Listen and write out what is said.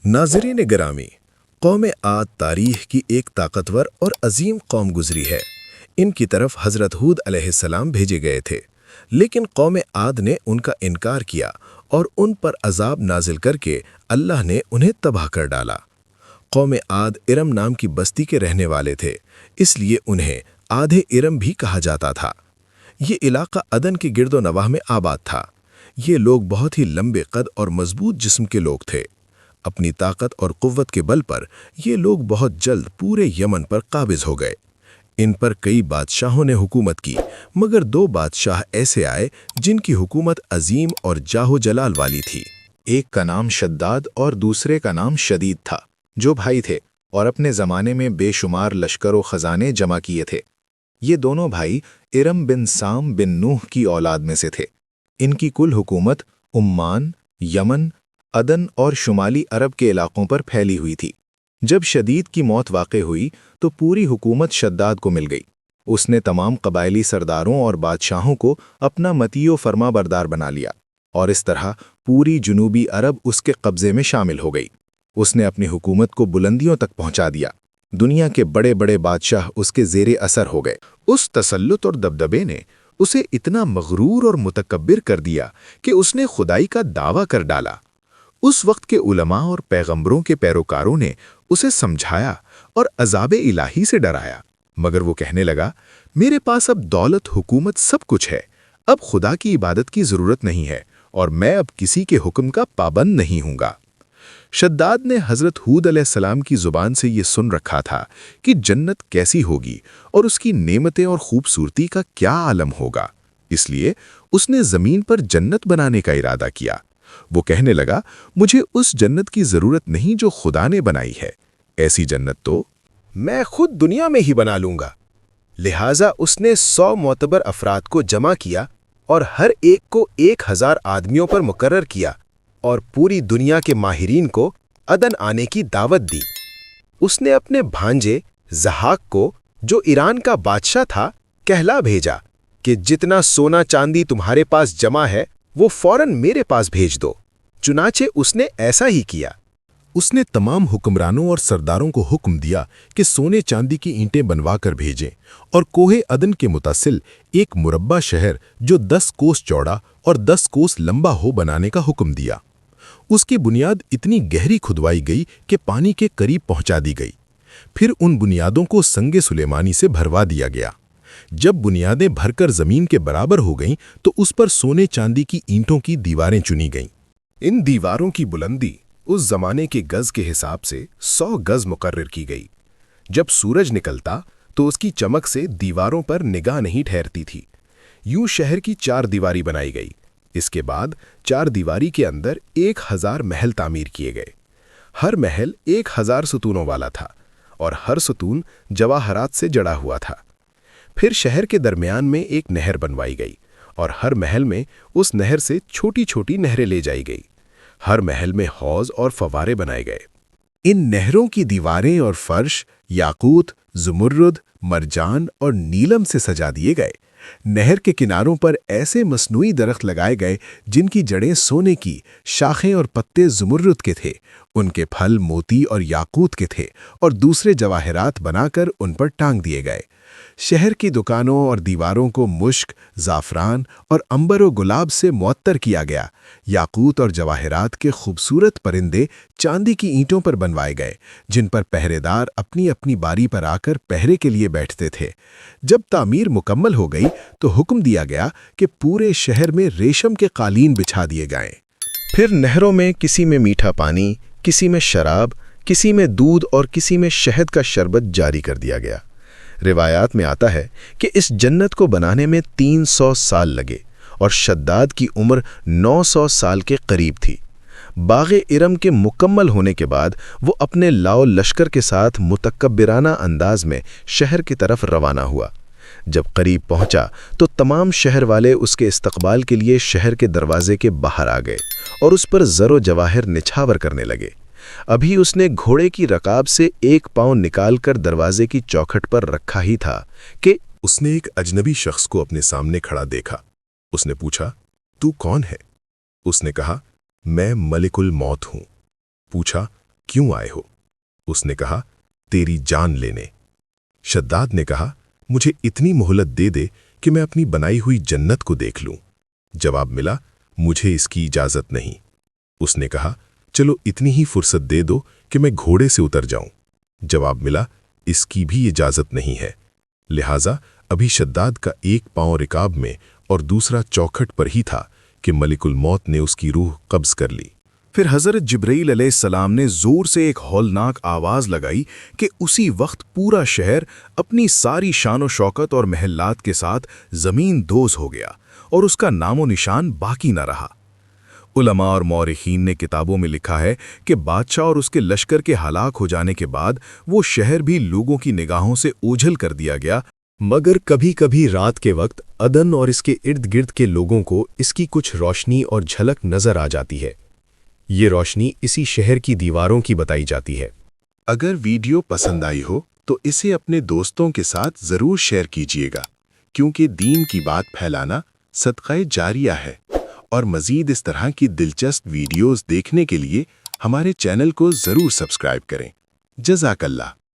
नाज़रीन गिरामी, कौम आद तारीख़ की एक ताकतवर और अजीम कौम गुजरी है। इनकी तरफ हज़रत हूद अलैहिस्सलाम भेजे गए थे, लेकिन कौम आद ने उनका इनकार किया और उन पर अजाब नाजिल करके अल्लाह ने उन्हें तबाह कर डाला। कौम आद इरम नाम की बस्ती के रहने वाले थे, इसलिए उन्हें आधे इरम भी कहा जाता था। ये इलाका अदन के गिरदो नवाह में आबाद था। ये लोग बहुत ही लंबे कद और मजबूत जिस्म के लोग थे। अपनी ताकत और कुव्वत के बल पर ये लोग बहुत जल्द पूरे यमन पर काबिज हो गए। इन पर कई बादशाहों ने हुकूमत की, मगर दो बादशाह ऐसे आए जिनकी हुकूमत अजीम और जाहो जलाल वाली थी। एक का नाम शद्दाद और दूसरे का नाम शदीद था, जो भाई थे और अपने ज़माने में बेशुमार लश्कर व ख़जाने जमा किए थे। ये दोनों भाई इरम बिन साम बिन नूह की औलाद में से थे। इनकी कुल हुकूमत उम्मान, यमन, अदन और शुमाली अरब के इलाकों पर फैली हुई थी। जब शदीद की मौत वाक़े हुई तो पूरी हुकूमत शद्दाद को मिल गई। उसने तमाम कबायली सरदारों और बादशाहों को अपना मतीयो फरमा बरदार बना लिया और इस तरह पूरी जुनूबी अरब उसके कब्ज़े में शामिल हो गई। उसने अपनी हुकूमत को बुलंदियों तक पहुंचा दिया। दुनिया के बड़े बड़े बादशाह उसके ज़ेरे असर हो गए। उस तसल्लुत और दबदबे ने उसे इतना मगरूर और मुतकब्बिर कर दिया कि उसने खुदाई का दावा कर डाला। उस वक्त के उलमा और पैगंबरों के पैरोकारों ने उसे समझाया और अज़ाब इलाही से डराया, मगर वो कहने लगा, मेरे पास अब दौलत, हुकूमत सब कुछ है, अब खुदा की इबादत की ज़रूरत नहीं है और मैं अब किसी के हुक्म का पाबंद नहीं हूँगा। शद्दाद ने हज़रत हूद अलैहिस्सलाम की ज़ुबान से ये सुन रखा था कि जन्नत कैसी होगी और उसकी नेमतें और खूबसूरती का क्या आलम होगा, इसलिए उसने ज़मीन पर जन्नत बनाने का इरादा किया। वो कहने लगा, मुझे उस जन्नत की ज़रूरत नहीं जो खुदा ने बनाई है, ऐसी जन्नत तो मैं खुद दुनिया में ही बना लूँगा। लिहाजा उसने 100 मोतबर अफराद को जमा किया और हर एक को 1000 आदमियों पर मुकर्रर किया और पूरी दुनिया के माहिरीन को अदन आने की दावत दी। उसने अपने भांजे ज़हाक को, जो ईरान का बादशाह था, कहला भेजा कि जितना सोना चांदी तुम्हारे पास जमा है वो फौरन मेरे पास भेज दो। चुनाचे उसने ऐसा ही किया। उसने तमाम हुक्मरानों और सरदारों को हुक्म दिया कि सोने चांदी की ईंटें बनवा कर भेजें और कोहे अदन के मुतासिल एक मुरब्बा शहर जो 10 कोस चौड़ा और 10 कोस लंबा हो बनाने का हुक्म दिया। उसकी बुनियाद इतनी गहरी खुदवाई गई कि पानी के करीब पहुंचा दी गई। फिर उन बुनियादों को संगे सुलेमानी से भरवा दिया गया। जब बुनियादें भरकर जमीन के बराबर हो गईं तो उस पर सोने चांदी की ईंटों की दीवारें चुनी गईं। इन दीवारों की बुलंदी उस जमाने के गज के हिसाब से 100 गज मुकर्रर की गई। जब सूरज निकलता तो उसकी चमक से दीवारों पर निगाह नहीं ठहरती थी। यूं शहर की 4 दीवारी बनाई गई। इसके बाद 4 दीवारी के अंदर 1000 महल तामीर किए गए। हर महल 1000 सतूनों वाला था और हर सतून जवाहरात से जड़ा हुआ था। फिर शहर के दरमियान में एक नहर बनवाई गई और हर महल में उस नहर से छोटी छोटी नहरें ले जाई गई। हर महल में हौज और फवारे बनाए गए। इन नहरों की दीवारें और फर्श याकूत, ज़ुमुर्रुद, मरजान और नीलम से सजा दिए गए। नहर के किनारों पर ऐसे मसनूई दरख्त लगाए गए जिनकी जड़ें सोने की, शाखें और पत्ते ज़ुमुर्रुद के थे, उनके फल मोती और याकूत के थे और दूसरे जवाहरात बनाकर उन पर टांग दिए गए। शहर की दुकानों और दीवारों को मुश्क, ज़ाफ़रान और अंबर और गुलाब से मुअत्तर किया गया। याकूत और जवाहरात के खूबसूरत परिंदे चांदी की ईंटों पर बनवाए गए, जिन पर पहरेदार अपनी अपनी बारी पर आकर पहरे के लिए बैठते थे। जब तामीर मुकम्मल हो गई तो हुक्म दिया गया कि पूरे शहर में रेशम के कालीन बिछा दिए जाएं। फिर नहरों में किसी में मीठा पानी, किसी में शराब, किसी में दूध और किसी में शहद का शरबत जारी कर दिया गया। रिवायात में आता है कि इस जन्नत को बनाने में 300 साल लगे और शद्दाद की उम्र 900 साल के करीब थी। बाग़े इरम के मुकम्मल होने के बाद वो अपने लाओ लश्कर के साथ मुतकब्बिराना अंदाज में शहर की तरफ रवाना हुआ। जब करीब पहुंचा तो तमाम शहर वाले उसके इस्तकबाल के लिए शहर के दरवाजे के बाहर आ गए और उस पर ज़रो जवाहिर निछावर करने लगे। अभी उसने घोड़े की रकाब से एक पाँव निकालकर दरवाजे की चौखट पर रखा ही था कि उसने एक अजनबी शख्स को अपने सामने खड़ा देखा। उसने पूछा, तू कौन है? उसने कहा, मैं मलिकुल मौत हूं। पूछा, क्यों आए हो? उसने कहा, तेरी जान लेने। शद्दाद ने कहा, मुझे इतनी मोहलत दे दे कि मैं अपनी बनाई हुई जन्नत को देख लूं। जवाब मिला, मुझे इसकी इजाजत नहीं। उसने कहा, चलो इतनी ही फुर्सत दे दो कि मैं घोड़े से उतर जाऊं। जवाब मिला, इसकी भी इजाजत नहीं है। लिहाजा अभी शद्दाद का एक पांव रिकाब में और दूसरा चौखट पर ही था कि मलिकुल मौत ने उसकी रूह कब्ज कर ली। फिर हज़रत जिब्रील अलैहिस्सलाम ने ज़ोर से एक हौलनाक आवाज़ लगाई कि उसी वक्त पूरा शहर अपनी सारी शान व शौकत और महल्लात के साथ ज़मीन दोज़ हो गया और उसका नामो निशान बाकी न रहा। उलमा और मौरिखीन ने किताबों में लिखा है कि बादशाह और उसके लश्कर के हलाक हो जाने के बाद वो शहर भी लोगों की निगाहों से ओझल कर दिया गया, मगर कभी कभी रात के वक्त अदन और इसके इर्द गिर्द के लोगों को इसकी कुछ रोशनी और झलक नजर आ जाती है। ये रोशनी इसी शहर की दीवारों की बताई जाती है। अगर वीडियो पसंद आई हो तो इसे अपने दोस्तों के साथ ज़रूर शेयर कीजिएगा, क्योंकि दीन की बात फैलाना सदक़े जारिया है। और मज़ीद इस तरह की दिलचस्प वीडियोज़ देखने के लिए हमारे चैनल को ज़रूर सब्सक्राइब करें। जज़ाकल्लाह।